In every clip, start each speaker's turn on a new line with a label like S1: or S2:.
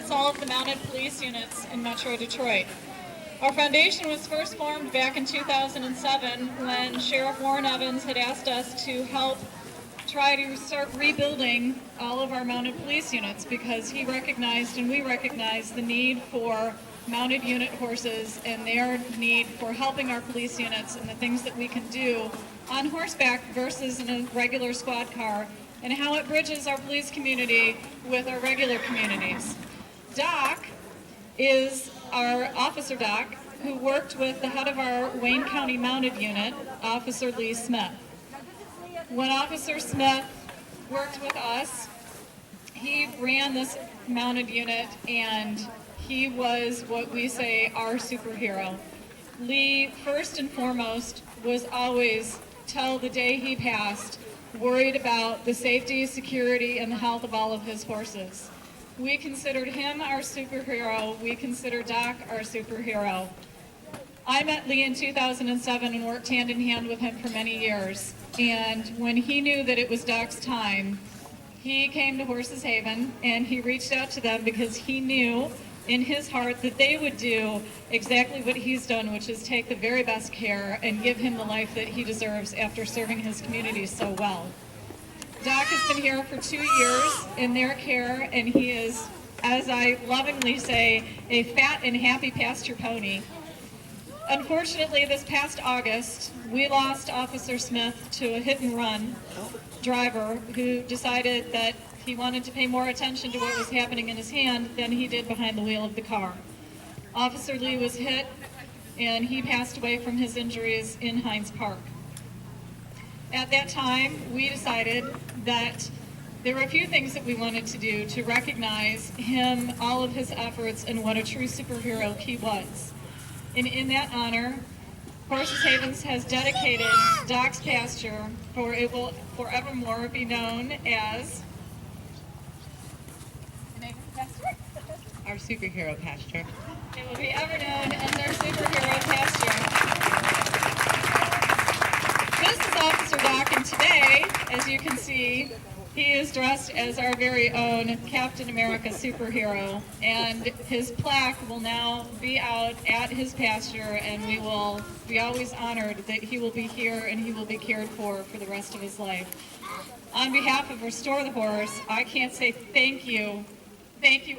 S1: supports all of the mounted police units in Metro Detroit. Our foundation was first formed back in 2007 when Sheriff Warren Evans had asked us to help try to start rebuilding all of our mounted police units because he recognized and we recognized the need for mounted unit horses and their need for helping our police units and the things that we can do on horseback versus in a regular squad car and how it bridges our police community with our regular communities. Doc is our officer doc who worked with the head of our Wayne County Mounted Unit, Officer Lee Smith. When Officer Smith worked with us, he ran this mounted unit and he was what we say our superhero. Lee, first and foremost, was always, till the day he passed, worried about the safety, security, and the health of all of his horses. We considered him our superhero. We consider Doc our superhero. I met Lee in 2007 and worked hand in hand with him for many years. And when he knew that it was Doc's time, he came to Horses Haven and he reached out to them because he knew in his heart that they would do exactly what he's done, which is take the very best care and give him the life that he deserves after serving his community so well. Doc has been here for 2 years in their care, and he is, as I lovingly say, a fat and happy pasture pony. Unfortunately, this past August, we lost Officer Smith to a hit-and-run driver who decided that he wanted to pay more attention to what was happening in his hand than he did behind the wheel of the car. Officer Lee was hit, and he passed away from his injuries in Hines Park. At that time, we decided that there were a few things that we wanted to do to recognize him, all of his efforts, and what a true superhero he was. And in that honor, Horses Havens has dedicated Doc's Pasture, for it will forevermore be known as
S2: our superhero pasture.
S1: It will be ever known as our superhero pasture. This is Officer Doc, and today, as you can see, he is dressed as our very own Captain America superhero, and his plaque will now be out at his pasture, and we will be always honored that he will be here and he will be cared for the rest of his life. On behalf of Restore the Horse, I can't say thank you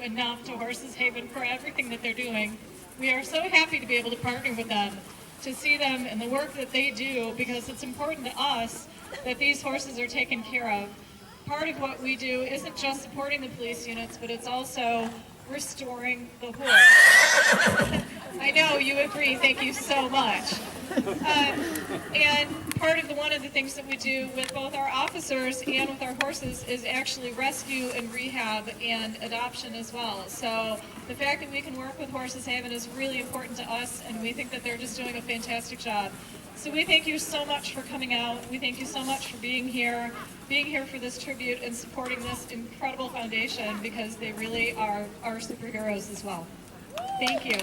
S1: enough to Horses Haven for everything that they're doing. We are so happy to be able to partner with them, to see them and the work that they do, because it's important to us that these horses are taken care of. Part of what we do isn't just supporting the police units, but it's also restoring the horse. I know you agree, thank you so much. And part of one of the things that we do with both our officers and with our horses is actually rescue and rehab and adoption as well. So the fact that we can work with Horses Haven is really important to us, and we think that they're just doing a fantastic job. So we thank you so much for coming out. We thank you so much for being here for this tribute and supporting this incredible foundation, because they really are our superheroes as well. Thank you.